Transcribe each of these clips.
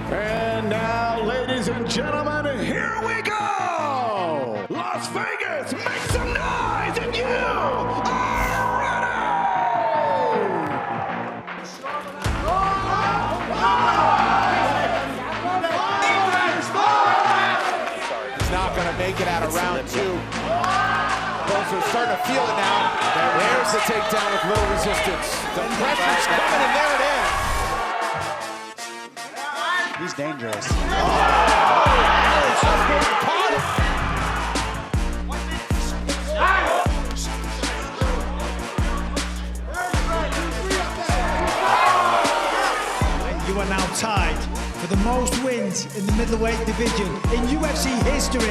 And now, ladies and gentlemen, here we go! Las Vegas, make some noise if you are ready! He's not going to make it out of round two. Both are starting to feel it now. There's the takedown with little resistance. The pressure's coming, and there it is. He's dangerous. You are now tied for the most wins in the middleweight division in UFC history.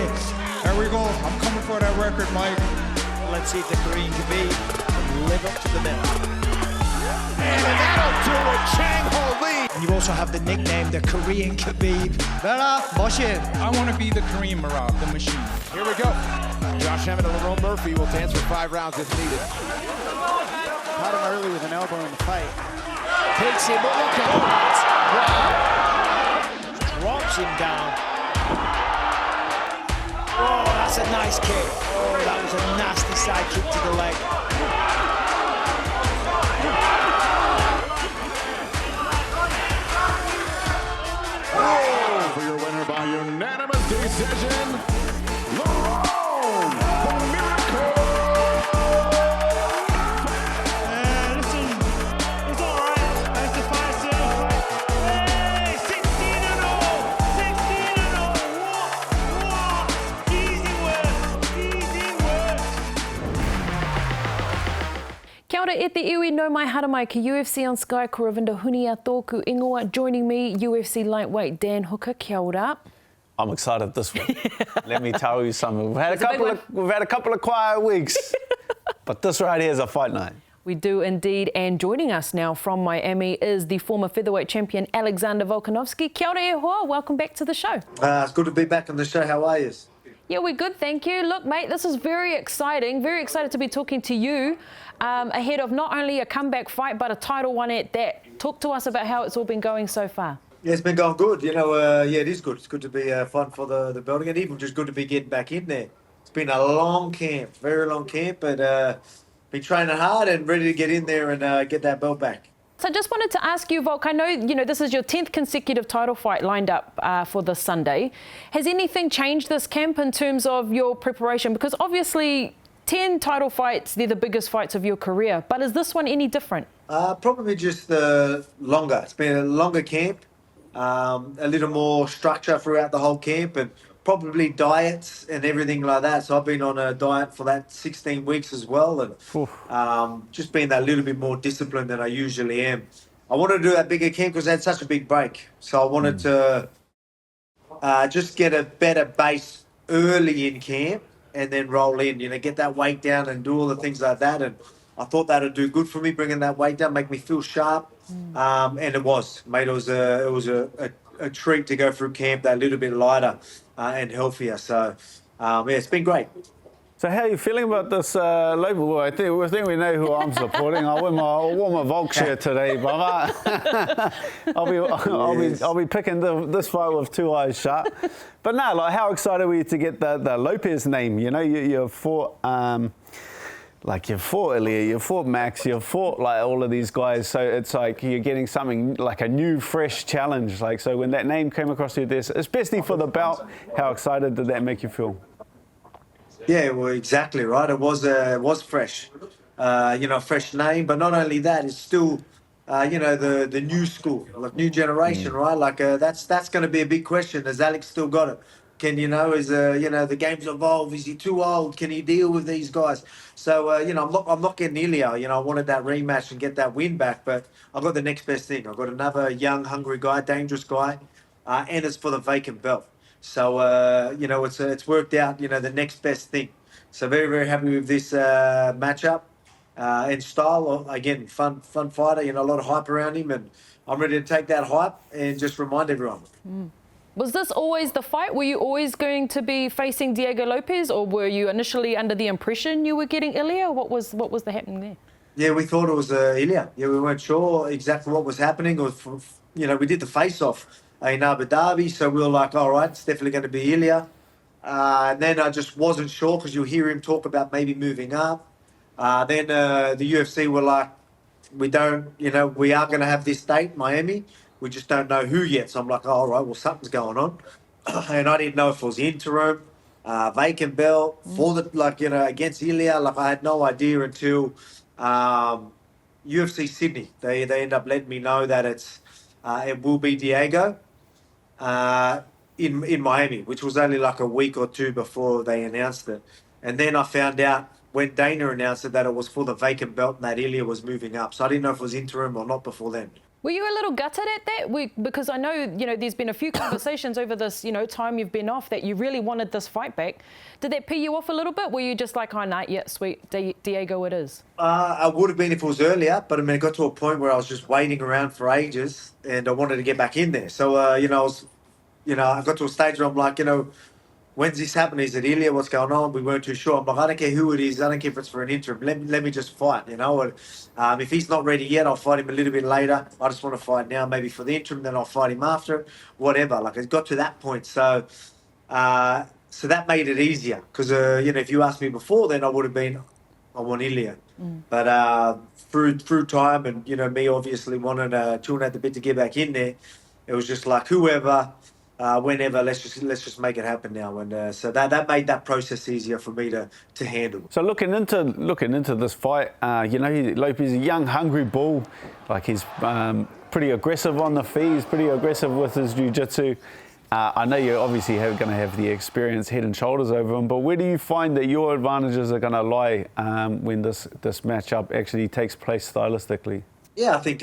There we go. I'm coming for that record, Mike. Let's see if the Korean Khabib live up to the bill. And that'll do it, Chang Ho Lee. And you also have the nickname, the Korean Khabib. I want to be the Korean Marab, the machine. Here we go. Josh Emmett and Lerone Murphy will dance for 5 rounds if needed. Caught him early with an elbow in the fight. Takes him, but look at that. Wow. Drops him down. Oh, that's a nice kick. Oh, that was a nasty side kick to the leg. For your winner by unanimous decision, Lerone, the Miracle! Listen, it's all right. That's the fight soon. Hey, 16-0. 16-0. What? Easy work. Easy work. Kia ora e te iwi no mai haramai ki UFC on Sky ko Ravinda Hunia tōku ingoa. Joining me, UFC lightweight Dan Hooker. Kia ora. I'm excited this week. Let me tell you something. We've had a couple of quiet weeks, but this right here is a fight night. We do indeed. And joining us now from Miami is the former featherweight champion Alexander Volkanovski. Kia ora e hoa. Welcome back to the show. It's good to be back on the show. How are you? Yeah, we're good, thank you. Look, mate, this is very exciting. Very excited to be talking to you ahead of not only a comeback fight, but a title one at that. Talk to us about how it's all been going so far. Yeah, it's been going good. You know, yeah, it is good. It's good to be fun for the building, and even just good to be getting back in there. It's been a long camp, very long camp, but been training hard and ready to get in there and get that belt back. So I just wanted to ask you, Volk, I know, this is your 10th consecutive title fight lined up for this Sunday. Has anything changed this camp in terms of your preparation? Because obviously 10 title fights, they're the biggest fights of your career, but is this one any different? Probably just longer. It's been a longer camp, a little more structure throughout the whole camp, and probably diets and everything like that. So I've been on a diet for that 16 weeks as well, and just being that little bit more disciplined than I usually am. I wanted to do that bigger camp because I had such a big break. So I wanted to just get a better base early in camp and then roll in, get that weight down and do all the things like that. And I thought that would do good for me, bringing that weight down, make me feel sharp. And it was, mate. It was a treat to go through camp that little bit lighter and healthier. So, yeah, it's been great. So how are you feeling about this local? I think we know who I'm supporting. I wore my Volk shirt today, brother. I'll be picking this fight with 2 eyes shut. But no, how excited were you to get the Lopes name? You fought you fought Ilya, you fought Max, you fought all of these guys. So it's like you're getting something like a new, fresh challenge. So when that name came across your desk, especially for the belt, how excited did that make you feel? Yeah, well, exactly right. It was fresh, fresh name. But not only that, it's still, the new school, new generation, right? That's going to be a big question. Has Alex still got it? Can the game's evolved? Is he too old? Can he deal with these guys? So I'm not getting Ilya. I wanted that rematch and get that win back, but I've got the next best thing. I've got another young, hungry guy, dangerous guy, and it's for the vacant belt. So it's worked out. The next best thing. So very, very happy with this matchup and style. Again, fun fighter. A lot of hype around him, and I'm ready to take that hype and just remind everyone. Was this always the fight? Were you always going to be facing Diego Lopes, or were you initially under the impression you were getting Ilya? What was the happening there? Yeah, we thought it was Ilya. Yeah, we weren't sure exactly what was happening. Or we did the face-off in Abu Dhabi. So we were like, all right, it's definitely going to be Ilya. And then I just wasn't sure because you hear him talk about maybe moving up. Then the UFC were like, we don't, we are going to have this date, Miami. We just don't know who yet. So I'm like, oh, all right, well, something's going on. And I didn't know if it was interim, vacant belt, for the, against Ilya. Like, I had no idea until UFC Sydney. They end up letting me know that it will be Diego in Miami, which was only like a week or two before they announced it. And then I found out when Dana announced it that it was for the vacant belt and that Ilya was moving up. So I didn't know if it was interim or not before then. Were you a little gutted at that? Because I know, there's been a few conversations over this, time you've been off that you really wanted this fight back. Did that pee you off a little bit? Were you just like, oh, nah, yeah, sweet, Diego it is? I would have been if it was earlier, but I mean, it got to a point where I was just waiting around for ages and I wanted to get back in there. So, I got to a stage where I'm like, when's this happening? Is it Ilya? What's going on? We weren't too sure. I'm like, I don't care who it is. I don't care if it's for an interim. Let me just fight, if he's not ready yet, I'll fight him a little bit later. I just want to fight now, maybe for the interim, then I'll fight him after, whatever. Like, it got to that point. So that made it easier because, if you asked me before, then I would have been, I want Ilya. But through time and, me obviously wanting chewing at the bit to get back in there, it was just like whoever, whenever, let's just make it happen now, and so that made that process easier for me to handle. So looking into this fight, Lopes is a young, hungry bull. Like, he's pretty aggressive on the feet. He's pretty aggressive with his jiu-jitsu. I know you're obviously going to have the experience head and shoulders over him, but where do you find that your advantages are going to lie when this matchup actually takes place stylistically? Yeah, I think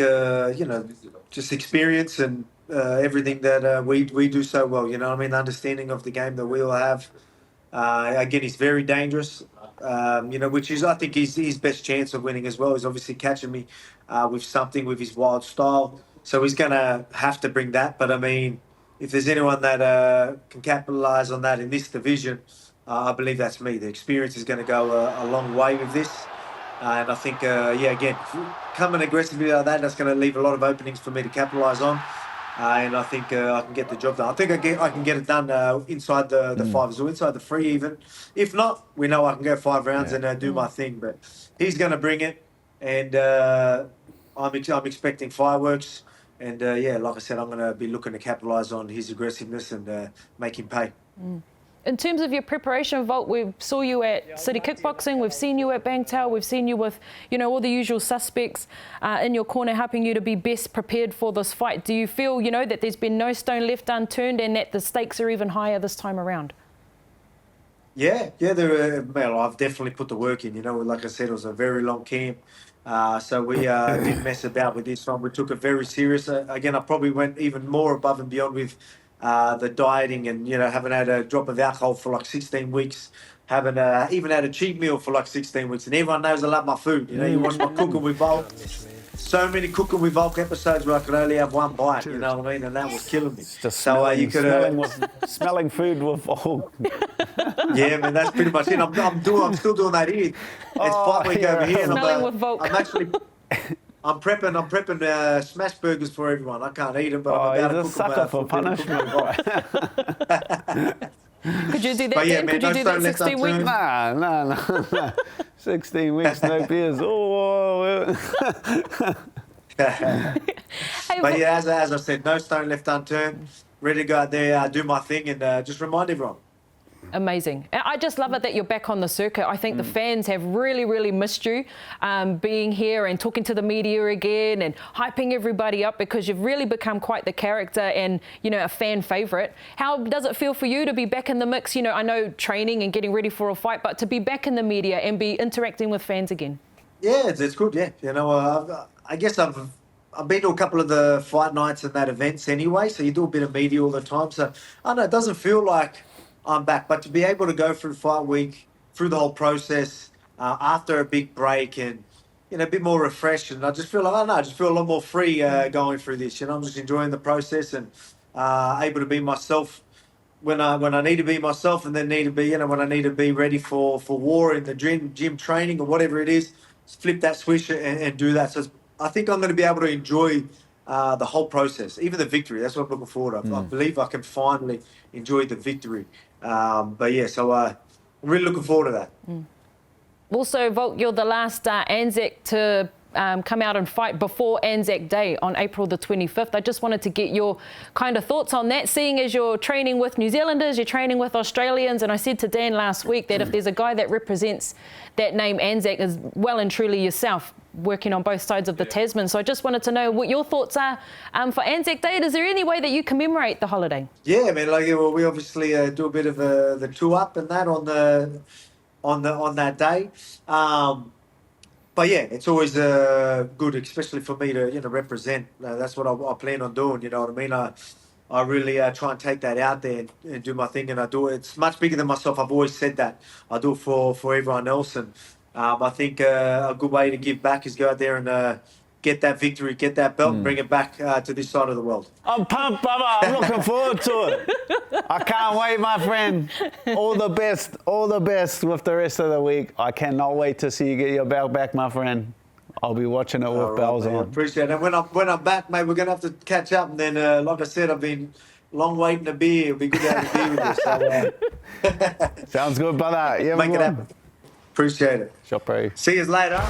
just experience and everything that we do so well. The understanding of the game that we all have. Again, he's very dangerous. Which is, I think, his best chance of winning as well. Is obviously catching me with something with his wild style. So he's going to have to bring that. But I mean, if there's anyone that can capitalise on that in this division, I believe that's me. The experience is going to go a long way with this. And I think, again, coming aggressively like that's going to leave a lot of openings for me to capitalise on. And I think I can get the job done. I think I can get it done inside the 5 or inside the 3 even. If not, we know I can go 5 rounds and do my thing. But he's going to bring it. And I'm expecting fireworks. And, like I said, I'm going to be looking to capitalise on his aggressiveness and make him pay. In terms of your preparation, Volt, we saw you at City Kickboxing, we've seen you at Bangtail, we've seen you with, all the usual suspects in your corner helping you to be best prepared for this fight. Do you feel, that there's been no stone left unturned and that the stakes are even higher this time around? Yeah, I've definitely put the work in. Like I said, it was a very long camp. So we didn't mess about with this one. We took it very serious. Again, I probably went even more above and beyond with the dieting and, haven't had a drop of alcohol for like 16 weeks, haven't even had a cheat meal for like 16 weeks. And everyone knows I love my food. You watch my Cooking with Volk. So many Cooking with Volk episodes where I could only have one bite, you know what I mean? And that was killing me. Just smelling food with Volk. Yeah, man, that's pretty much it. I'm still doing that here. It's fight week over here. Smelling with Volk. I'm prepping smash burgers for everyone. I can't eat them, but I'm about to cook sucker for punishment. Could you do that, Dan? Could you do that 16 weeks? Nah. 16 weeks, no beers. But yeah, as I said, no stone left unturned. Ready to go out there, do my thing, and just remind everyone. Amazing. I just love it that you're back on the circuit. I think the fans have really, really missed you being here and talking to the media again and hyping everybody up because you've really become quite the character and, a fan favourite. How does it feel for you to be back in the mix? I know training and getting ready for a fight, but to be back in the media and be interacting with fans again. Yeah, it's good, yeah. I guess I've been to a couple of the fight nights and that events anyway, so you do a bit of media all the time. So, I don't know, it doesn't feel like I'm back, but to be able to go through fight week, through the whole process, after a big break and, a bit more refreshed, and I just feel like, I just feel a lot more free going through this. I'm just enjoying the process and able to be myself when I need to be myself, and then need to be, when I need to be ready for war in the gym training or whatever it is, flip that switch and do that. So I think I'm going to be able to enjoy the whole process, even the victory. That's what I'm looking forward to. I believe I can finally enjoy the victory. But yeah, so I'm really looking forward to that. Also, Volk, you're the last Anzac to come out and fight before Anzac Day on April the 25th. I just wanted to get your kind of thoughts on that, seeing as you're training with New Zealanders, you're training with Australians, and I said to Dan last week that if there's a guy that represents that name Anzac is well and truly yourself, working on both sides of the Tasman. So I just wanted to know what your thoughts are for Anzac Day. Is there any way that you commemorate the holiday? Yeah, man. Like, well, we obviously do a bit of the two up and that on that day. But yeah, it's always good, especially for me to represent. That's what I plan on doing. You know what I mean? I really try and take that out there and do my thing, and I do it. It's much bigger than myself. I've always said that. I do it for everyone else, and I think a good way to give back is go out there and get that victory, get that belt, and bring it back to this side of the world. I'm pumped, brother. I'm looking forward to it. I can't wait, my friend. All the best with the rest of the week. I cannot wait to see you get your belt back, my friend. I'll be watching it with bells on. Appreciate it. And when I'm back, mate, we're gonna have to catch up. And then, like I said, I've been long waiting a beer. It'll be good to have a beer with you. So, Sounds good, brother. Yeah, make it happen. Appreciate it. Shopper. See you later.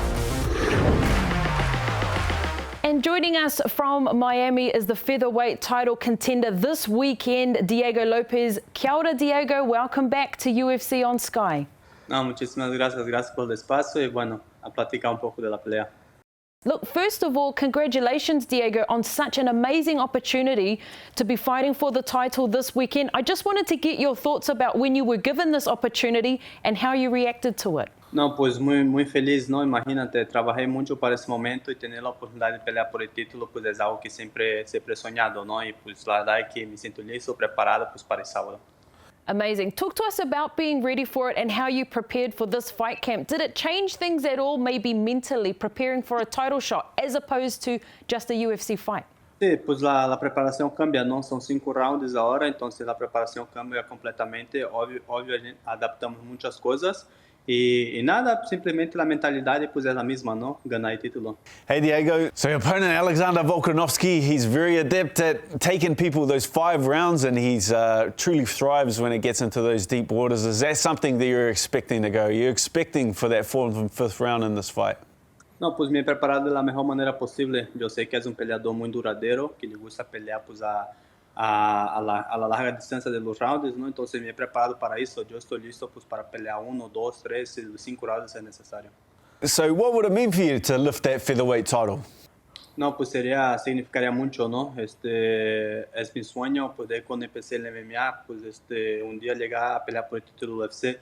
And joining us from Miami is the featherweight title contender this weekend, Diego Lopes. Kia ora, Diego. Welcome back to UFC on Sky. No, muchísimas gracias por el espacio y bueno, a platicar un poco de la pelea. Look, first of all, congratulations, Diego, on such an amazing opportunity to be fighting for the title this weekend. I just wanted to get your thoughts about when you were given this opportunity and how you reacted to it. No, pues muy feliz, ¿no? Imagínate, trabajé mucho para ese momento y tener la oportunidad de pelear por el título, pues es algo que siempre he soñado, ¿no? Y pues la verdad es que me siento listo, preparado pues para el sábado. Amazing. Talk to us about being ready for it and how you prepared for this fight camp. Did it change things at all, maybe mentally, preparing for a title shot as opposed to just a UFC fight? Sí, pues la preparación cambia, ¿no? Son 5 rounds ahora, entonces la preparación cambia completamente. Obvio, adaptamos muchas cosas. Y nada, simplemente la mentalidad pues es la misma, ¿no? Ganar el título. Hey Diego, so your opponent Alexander Volkanovski, he's very adept at taking people those 5 rounds and he's truly thrives when it gets into those deep waters. Is that something that you're expecting to go? You're expecting for that 4th and 5th round in this fight? No, pues me he preparado de la mejor manera posible. Yo sé que es un peleador muy duradero, que le gusta pelear pues a la larga distancia de los rounds, ¿no? Entonces me he preparado para eso. Yo estoy listo pues para pelear 1, 2, 3, 5 rounds si es necesario. So what would it mean for you to lift that featherweight title? No, pues significaría mucho, ¿no? Es mi sueño poder cuando empecé el MMA, pues un día llegar a pelear por el título UFC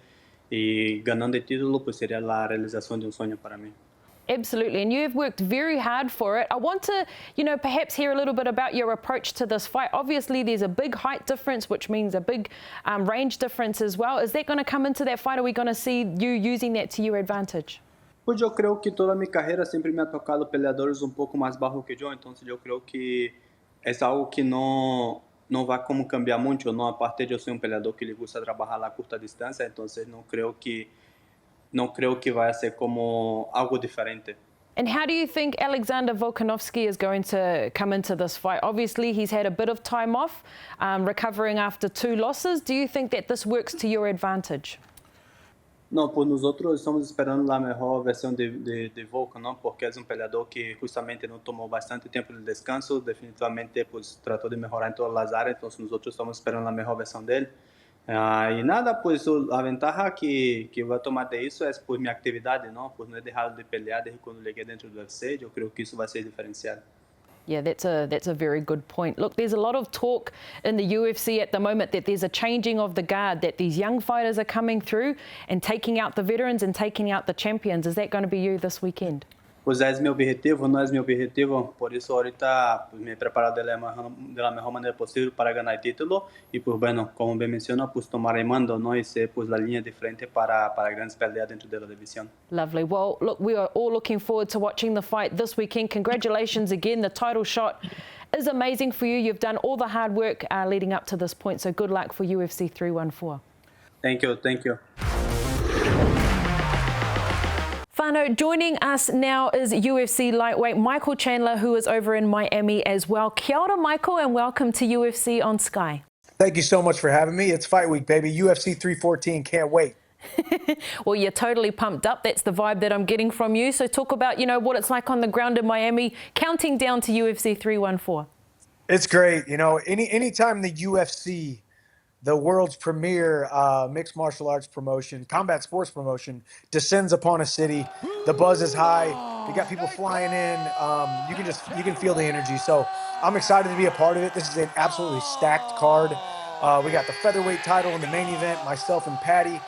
y ganando el título pues sería la realización de un sueño para mí. Absolutely, and you've worked very hard for it. I want to, perhaps hear a little bit about your approach to this fight. Obviously, there's a big height difference, which means a big range difference as well. Is that going to come into that fight? Are we going to see you using that to your advantage? Pues yo creo que toda mi carrera siempre me ha tocado peleadores un poco más bajos que yo, entonces yo creo que es algo que no va como cambiar mucho, ¿no? Aparte yo soy un peleador que le gusta trabajar a la corta distancia, entonces no creo que vaya a ser como algo diferente. And how do you think Alexander Volkanovski is going to come into this fight? Obviously, he's had a bit of time off, recovering after 2 losses. Do you think that this works to your advantage? No, pues nosotros estamos esperando la mejor versión de Volkan, ¿no? Porque es un peleador que justamente no tomó bastante tiempo de descanso, definitivamente pues trató de mejorar en todas las áreas, entonces nosotros estamos esperando la mejor versión de él. Y nada, pues la ventaja que voy a tomar de eso es pues mi actividad, ¿no? Pues no he dejado de pelear desde cuando llegué dentro del UFC. Yo creo que eso va a ser diferencial. Yeah, that's a very good point. Look, there's a lot of talk in the UFC at the moment that there's a changing of the guard, that these young fighters are coming through and taking out the veterans and taking out the champions. Is that going to be you this weekend? Pues es mi objetivo, no es mi objetivo, por eso ahorita pues, me he preparado de la mejor manera posible para ganar el título y pues bueno, como bien mencionó, pues tomar el mando, ¿no? Y ser pues la línea de frente para grandes peleas dentro de la división. Lovely. Well, look, we are all looking forward to watching the fight this weekend. Congratulations again. The title shot is amazing for you. You've done all the hard work leading up to this point, so good luck for UFC 314. Thank you. Fano, joining us now is UFC lightweight Michael Chandler, who is over in Miami as well. Kia ora, Michael, and welcome to UFC on Sky. Thank you so much for having me. It's fight week, baby. UFC 314, can't wait. Well, you're totally pumped up. That's the vibe that I'm getting from you. So talk about, what it's like on the ground in Miami, counting down to UFC 314. It's great. Anytime the UFC, the world's premier mixed martial arts promotion, combat sports promotion, descends upon a city, the buzz is high. You got people flying in. You can feel the energy. So I'm excited to be a part of it. This is an absolutely stacked card. We got the featherweight title in the main event, myself and Paddy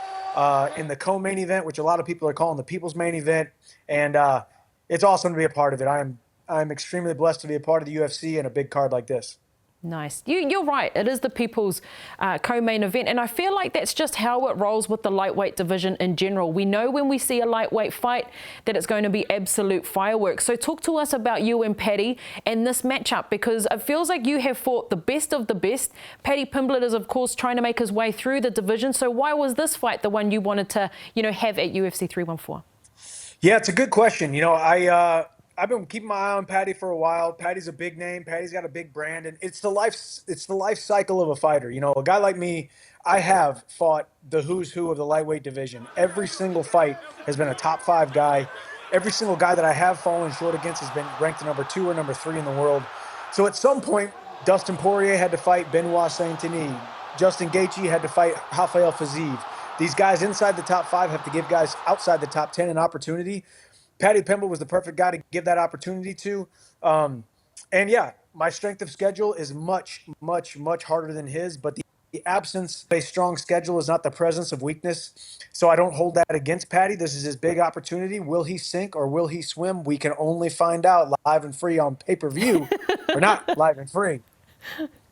in the co-main event, which a lot of people are calling the people's main event. And it's awesome to be a part of it. I'm extremely blessed to be a part of the UFC and a big card like this. Nice. You're right. It is the people's co-main event. And I feel like that's just how it rolls with the lightweight division in general. We know when we see a lightweight fight that it's going to be absolute fireworks. So talk to us about you and Paddy and this matchup, because it feels like you have fought the best of the best. Paddy Pimblett is, of course, trying to make his way through the division. So why was this fight the one you wanted to, have at UFC 314? Yeah, it's a good question. I've been keeping my eye on Paddy for a while. Paddy's a big name. Paddy's got a big brand, and it's the life cycle of a fighter. A guy like me, I have fought the who's who of the lightweight division. Every single fight has been a top 5 guy. Every single guy that I have fallen short against has been ranked number 2 or number 3 in the world. So at some point, Dustin Poirier had to fight Benoit Saint-Denis. Justin Gaethje had to fight Rafael Fiziev. These guys inside the top 5 have to give guys outside the top 10 an opportunity. Paddy Pimblett was the perfect guy to give that opportunity to. And yeah, my strength of schedule is much, much, much harder than his, but the absence of a strong schedule is not the presence of weakness. So I don't hold that against Paddy. This is his big opportunity. Will he sink or will he swim? We can only find out live and free on pay-per-view. Or not live and free,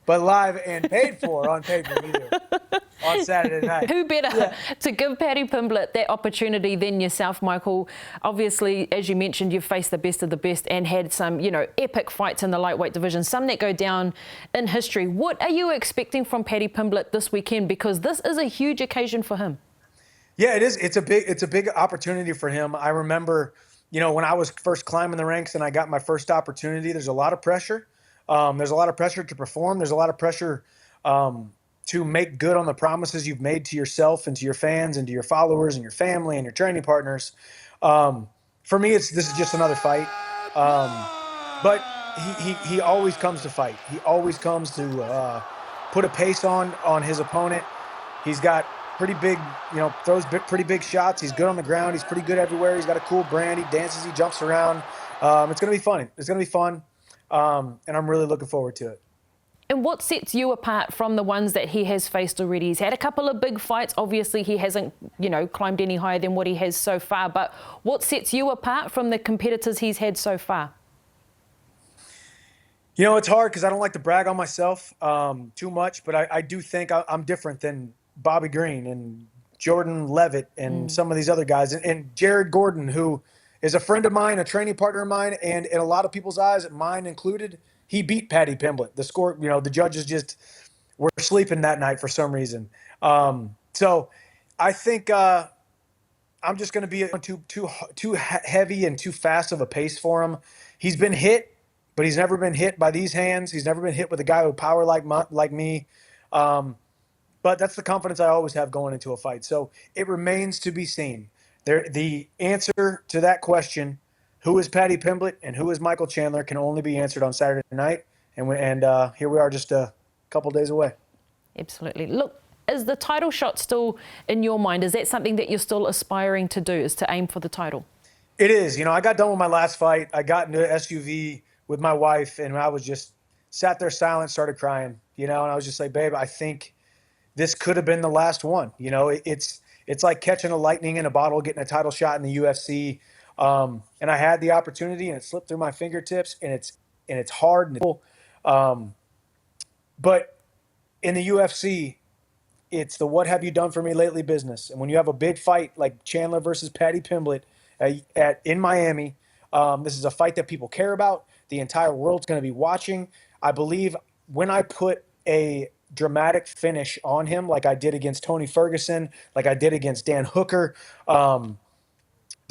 but live and paid for on pay-per-view on Saturday night. Who better to give Paddy Pimblett that opportunity than yourself, Michael? Obviously, as you mentioned, you've faced the best of the best and had some, epic fights in the lightweight division, some that go down in history. What are you expecting from Paddy Pimblett this weekend? Because this is a huge occasion for him. Yeah, it is. It's a big opportunity for him. I remember, when I was first climbing the ranks and I got my first opportunity, there's a lot of pressure. There's a lot of pressure to perform. There's a lot of pressure to make good on the promises you've made to yourself and to your fans and to your followers and your family and your training partners. For me, this is just another fight. But he always comes to fight. He always comes to put a pace on his opponent. He's got pretty big, throws pretty big shots. He's good on the ground. He's pretty good everywhere. He's got a cool brand. He dances. He jumps around. It's going to be fun. It's going to be fun. And I'm really looking forward to it. And what sets you apart from the ones that he has faced already? He's had a couple of big fights. Obviously, he hasn't, climbed any higher than what he has so far. But what sets you apart from the competitors he's had so far? It's hard because I don't like to brag on myself too much. But I do think I'm different than Bobby Green and Jordan Levitt and some of these other guys. And Jared Gordon, who is a friend of mine, a training partner of mine, and in a lot of people's eyes, mine included, he beat Paddy Pimblett. The score, the judges just were sleeping that night for some reason. So I think I'm just going to be too heavy and too fast of a pace for him. He's been hit, but he's never been hit by these hands. He's never been hit with a guy with power like me. But that's the confidence I always have going into a fight. So it remains to be seen. The answer to that question, who is Paddy Pimblett and who is Michael Chandler, can only be answered on Saturday night. And here we are just a couple days away. Absolutely. Look, is the title shot still in your mind? Is that something that you're still aspiring to do, is to aim for the title? It is. I got done with my last fight. I got into an SUV with my wife, and I was just sat there silent, started crying, and I was just like, babe, I think this could have been the last one. It's like catching a lightning in a bottle, getting a title shot in the UFC. And I had the opportunity, and it slipped through my fingertips, and it's hard. But in the UFC, it's the what have you done for me lately business. And when you have a big fight like Chandler versus Paddy Pimblett in Miami, this is a fight that people care about. The entire world's going to be watching. I believe when I put a dramatic finish on him, like I did against Tony Ferguson, like I did against Dan Hooker,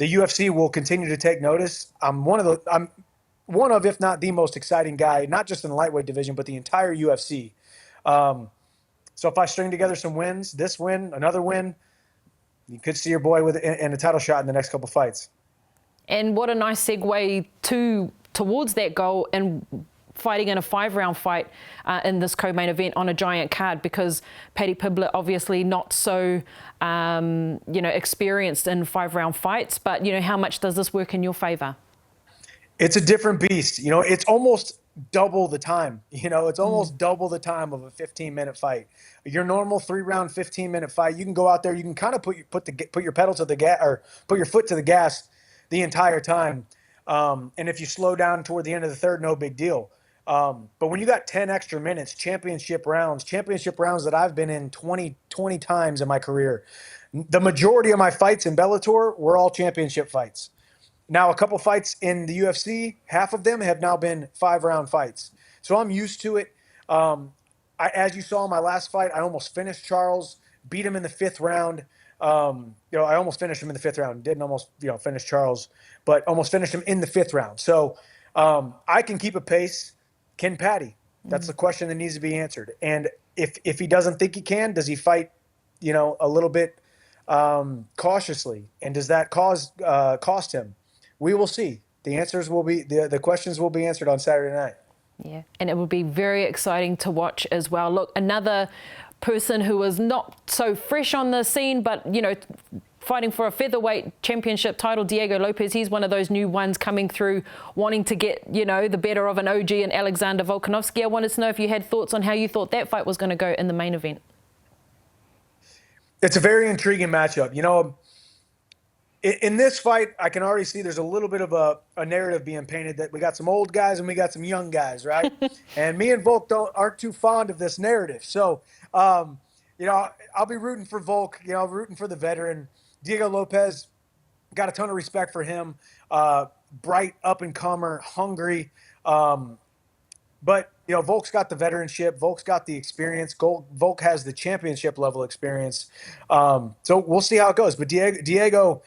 the UFC will continue to take notice. I'm one of, if not the most exciting guy, not just in the lightweight division, but the entire UFC. So if I string together some wins, this win, another win, you could see your boy in a title shot in the next couple fights. And what a nice segue towards that goal and fighting in a 5-round fight in this co-main event on a giant card, because Paddy Pimblett obviously not so experienced in 5-round fights, but how much does this work in your favor? It's a different beast. It's almost double the time. It's almost double the time of a 15-minute fight. Your normal 3-round 15-minute fight, you can go out there, you can kind of put your pedal to the gas, or put your foot to the gas the entire time. And if you slow down toward the end of the third, no big deal. But when you got 10 extra minutes, championship rounds that I've been in 20 times in my career, the majority of my fights in Bellator were all championship fights. Now, a couple fights in the UFC, half of them have now been 5-round fights. So I'm used to it. As you saw in my last fight, I almost finished Charles, beat him in the 5th round. I almost finished him in the 5th round. Didn't almost, finish Charles, but almost finished him in the 5th round. So I can keep a pace. Can Paddy? That's the question that needs to be answered. And if he doesn't think he can, does he fight, a little bit cautiously? And does that cost him? We will see. The answers will be the questions will be answered on Saturday night. Yeah, and it will be very exciting to watch as well. Look, another person who is not so fresh on the scene, but fighting for a featherweight championship title, Diego Lopes. He's one of those new ones coming through, wanting to get the better of an OG and Alexander Volkanovski. I wanted to know if you had thoughts on how you thought that fight was going to go in the main event. It's a very intriguing matchup. In this fight, I can already see there's a little bit of a narrative being painted that we got some old guys and we got some young guys, right? And me and Volk aren't too fond of this narrative. So, I'll be rooting for Volk, rooting for the veteran. Diego Lopes, got a ton of respect for him. Bright, up-and-comer, hungry. But, Volk's got the veteranship. Volk's got the experience. Volk has the championship level experience. So we'll see how it goes. But Diego,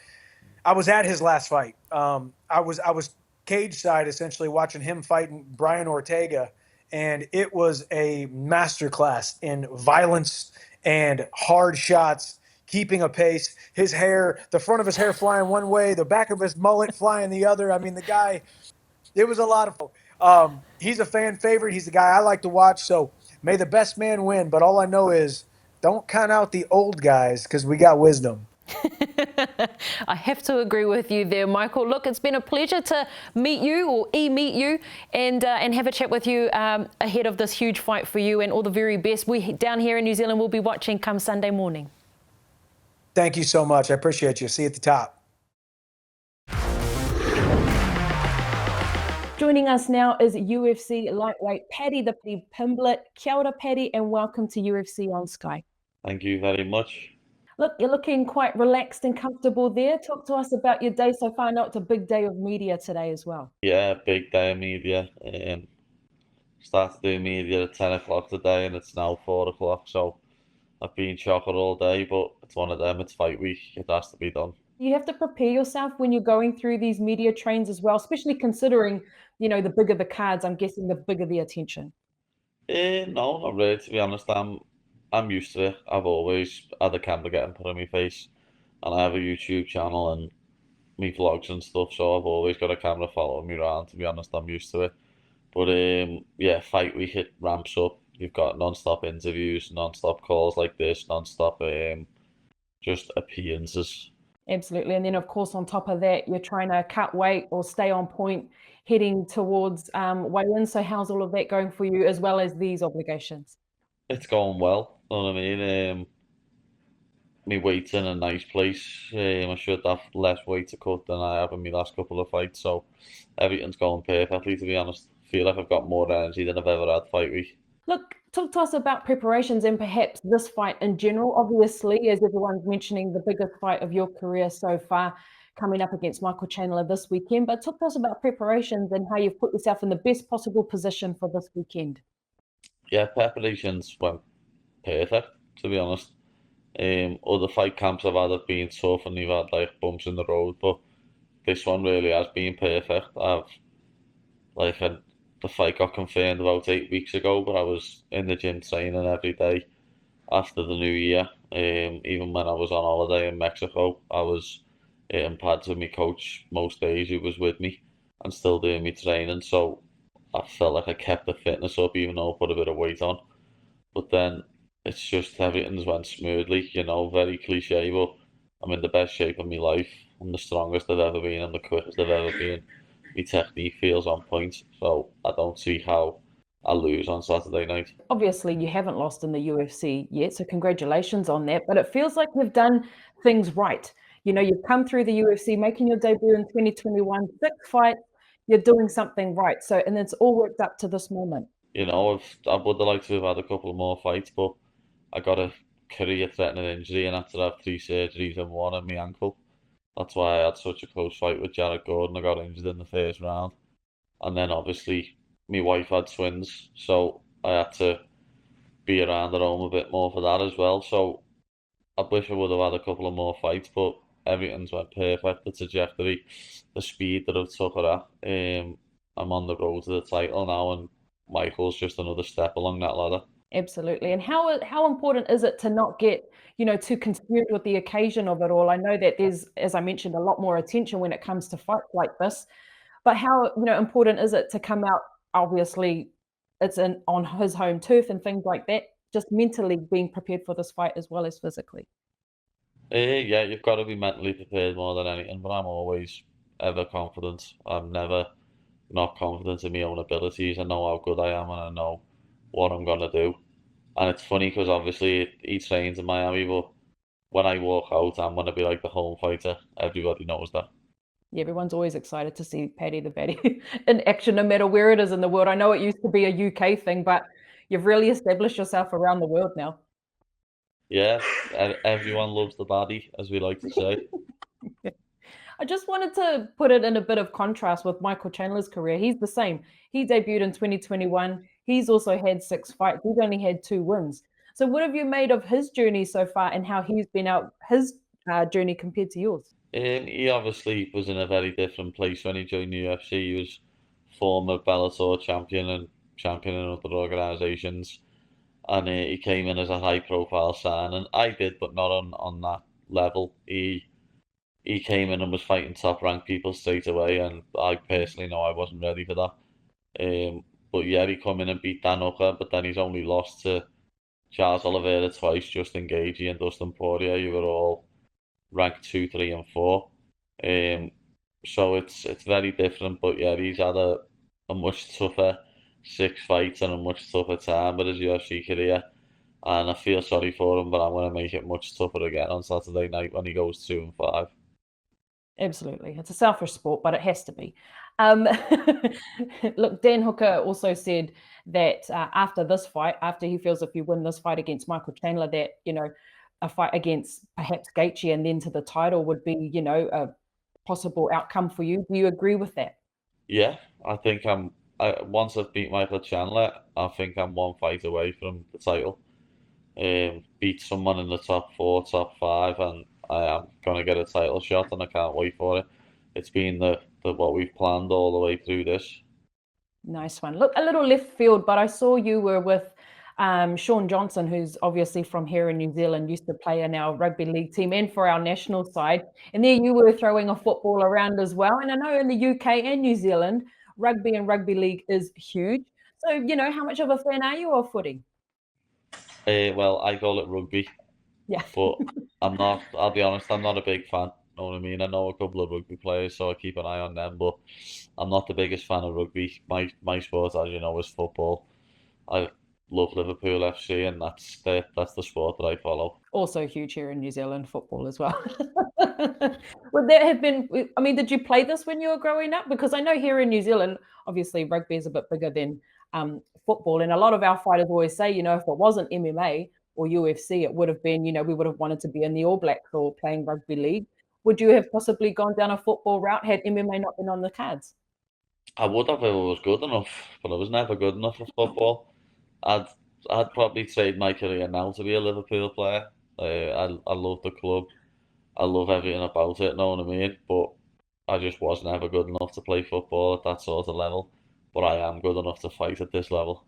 I was at his last fight. I was cage side essentially watching him fighting Brian Ortega, and it was a masterclass in violence and hard shots, keeping a pace. His hair, the front of his hair flying one way, the back of his mullet flying the other. I mean, the guy, it was a lot of he's a fan favorite. He's the guy I like to watch. So may the best man win. But all I know is don't count out the old guys, because we got wisdom. I have to agree with you there, Michael. Look, it's been a pleasure to meet you, or meet you, and have a chat with you ahead of this huge fight for you, and all the very best. We down here in New Zealand will be watching come Sunday morning. Thank you so much. I appreciate you. See you at the top. Joining us now is UFC lightweight Paddy Pimblett. Kia ora, Paddy, and welcome to UFC on Sky. Thank you very much. Look, you're looking quite relaxed and comfortable there. Talk to us about your day so far. I know it's a big day of media today as well. Yeah, big day of media. Started doing media at 10 o'clock today, and it's now 4 o'clock. So I've been chocker all day, but it's one of them. It's fight week. It has to be done. You have to prepare yourself when you're going through these media trains as well, especially considering, the bigger the cards. I'm guessing the bigger the attention. No, not really, to be honest. I'm used to it. I've always had a camera getting put on my face, and I have a YouTube channel and me vlogs and stuff, so I've always got a camera following me around. To be honest, I'm used to it. But yeah, fight week, it ramps up. You've got non-stop interviews, non-stop calls like this, non-stop just appearances. Absolutely. And then, of course, on top of that, you're trying to cut weight or stay on point heading towards weigh-in. So how's all of that going for you, as well as these obligations? It's going well, you know what I mean? My weight's in a nice place. I should have less weight to cut than I have in my last couple of fights, so everything's going perfectly, to be honest. I feel like I've got more energy than I've ever had fight week. Look, talk to us about preparations and perhaps this fight in general. Obviously, as everyone's mentioning, the biggest fight of your career so far, coming up against Michael Chandler this weekend. But talk to us about preparations and how you've put yourself in the best possible position for this weekend. Yeah, preparations went perfect, to be honest. Other fight camps I've had have been tough and you've had like bumps in the road, but this one really has been perfect. The fight got confirmed about 8 weeks ago, but I was in the gym training every day after the new year. Even when I was on holiday in Mexico, I was hitting pads with my coach most days who was with me and still doing my training. So I felt like I kept the fitness up even though I put a bit of weight on. But then it's just everything's went smoothly, very cliche, but I'm in the best shape of my life. I'm the strongest I've ever been. I'm the quickest I've ever been. My technique feels on point, so I don't see how I'll lose on Saturday night. Obviously, you haven't lost in the UFC yet, so congratulations on that. But it feels like you've done things right. You've come through the UFC, making your debut in 2021, 6 fights, you're doing something right. So, and it's all worked up to this moment. I would have liked to have had a couple more fights, but I got a career-threatening injury and had to have 3 surgeries and one on my ankle. That's why I had such a close fight with Jared Gordon. I got injured in the first round. And then obviously my wife had twins, so I had to be around at home a bit more for that as well. So I wish I would have had a couple of more fights, but everything's went perfect. The trajectory, the speed that I've took it at. I'm on the road to the title now, and Michael's just another step along that ladder. Absolutely. And how important is it to not get, too consumed with the occasion of it all? I know that there's, as I mentioned, a lot more attention when it comes to fights like this. But how, important is it to come out, obviously, it's on his home turf and things like that, just mentally being prepared for this fight as well as physically? Yeah, you've got to be mentally prepared more than anything, but I'm always ever confident. I'm never not confident in my own abilities. I know how good I am and I know what I'm going to do. And it's funny because obviously he trains in Miami, but when I walk out, I'm going to be like the home fighter. Everybody knows that. Yeah, everyone's always excited to see Paddy the Baddy in action, no matter where it is in the world. I know it used to be a UK thing, but you've really established yourself around the world now. Yeah, everyone loves the baddie, as we like to say. I just wanted to put it in a bit of contrast with Michael Chandler's career. He's the same. He debuted in 2021. He's also had 6 fights. He's only had 2 wins. So what have you made of his journey so far and how he's been out his journey compared to yours? He obviously was in a very different place when he joined the UFC. He was former Bellator champion and champion in other organisations. And he came in as a high-profile signing. I did, but not on that level. He came in and was fighting top-ranked people straight away, and I personally know I wasn't ready for that. But yeah, he come in and beat Dan Hooker, but then he's only lost to Charles Oliveira twice, Justin Gaethje and Dustin Poirier, who were all ranked 2, 3, and 4. So it's very different, but yeah, he's had a much tougher 6 fights and a much tougher time with his UFC career. And I feel sorry for him, but I'm going to make it much tougher again on Saturday night when he goes 2 and 5. Absolutely. It's a selfish sport, but it has to be. Look, Dan Hooker also said that after this fight, after he feels if you win this fight against Michael Chandler, that, a fight against perhaps Gaethje and then to the title would be, a possible outcome for you. Do you agree with that? Yeah, I think once I've beat Michael Chandler, I think I'm 1 fight away from the title. Beat someone in the top 4, top 5, and I am going to get a title shot, and I can't wait for it. It's been the what we've planned all the way through this. Nice one. Look, a little left field, but I saw you were with Sean Johnson, who's obviously from here in New Zealand, used to play in our rugby league team and for our national side. And there you were throwing a football around as well. And I know in the UK and New Zealand, rugby and rugby league is huge. So, how much of a fan are you of footy? Well, I call it rugby. Yeah. But I'll be honest, I'm not a big fan. Know what I mean? I know a couple of rugby players, so I keep an eye on them, but I'm not the biggest fan of rugby. My sport, as you know, is football. I love Liverpool FC, and that's the sport that I follow. Also huge here in New Zealand, football as well. Would there have been, did you play this when you were growing up? Because I know here in New Zealand, obviously rugby is a bit bigger than football, and a lot of our fighters always say, if it wasn't MMA or UFC, it would have been, we would have wanted to be in the All Blacks or playing rugby league. Would you have possibly gone down a football route had MMA not been on the cards? I would have if I was good enough, but I was never good enough for football. I'd probably trade my career now to be a Liverpool player. I love the club. I love everything about it, know what I mean? But I just was never good enough to play football at that sort of level, but I am good enough to fight at this level.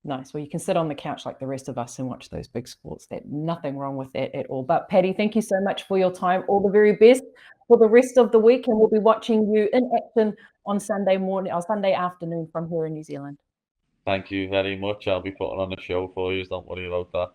Nice. Well, you can sit on the couch like the rest of us and watch those big sports. There's nothing wrong with that at all. But Paddy, thank you so much for your time. All the very best for the rest of the week, and we'll be watching you in action on Sunday morning or Sunday afternoon from here in New Zealand. Thank you very much. I'll be putting on a show for you. Don't worry about that.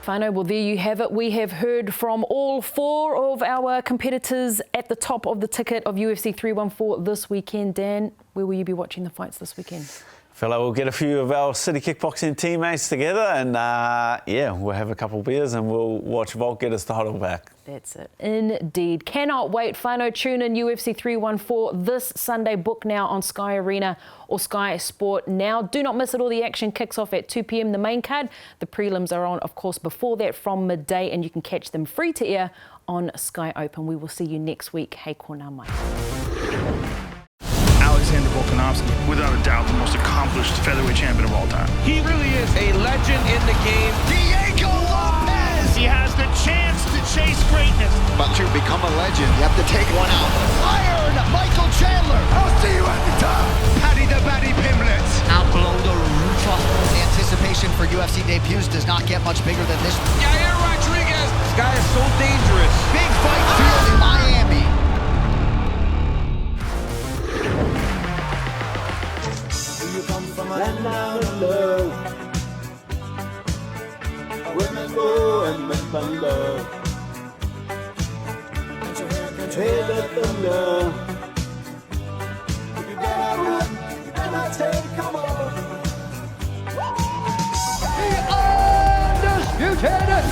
Whānau, well, there you have it. We have heard from all 4 of our competitors at the top of the ticket of UFC 314 this weekend. Dan, where will you be watching the fights this weekend? Fella, we'll get a few of our City Kickboxing teammates together and, yeah, we'll have a couple beers and we'll watch Volk get his title back. That's it. Indeed. Cannot wait. Whānau, tune in UFC 314 this Sunday. Book now on Sky Arena or Sky Sport Now. Do not miss it. All the action kicks off at 2 p.m. The main card. The prelims are on, of course, before that from midday, and you can catch them free to air on Sky Open. We will see you next week. Hei kona mai. Volkanovski, without a doubt, the most accomplished featherweight champion of all time. He really is a legend in the game. Diego Lopes! He has the chance to chase greatness. But to become a legend, you have to take one out. Iron Michael Chandler! I'll see you at the top! Paddy the Paddy Pimblett! Out below the roof. The anticipation for UFC debuts does not get much bigger than this. Yair Rodriguez! This guy is so dangerous. Big fight field in Miami. Land down under, women go and men thunder. Hey, the thunder. You better run, you better take come on. The undisputed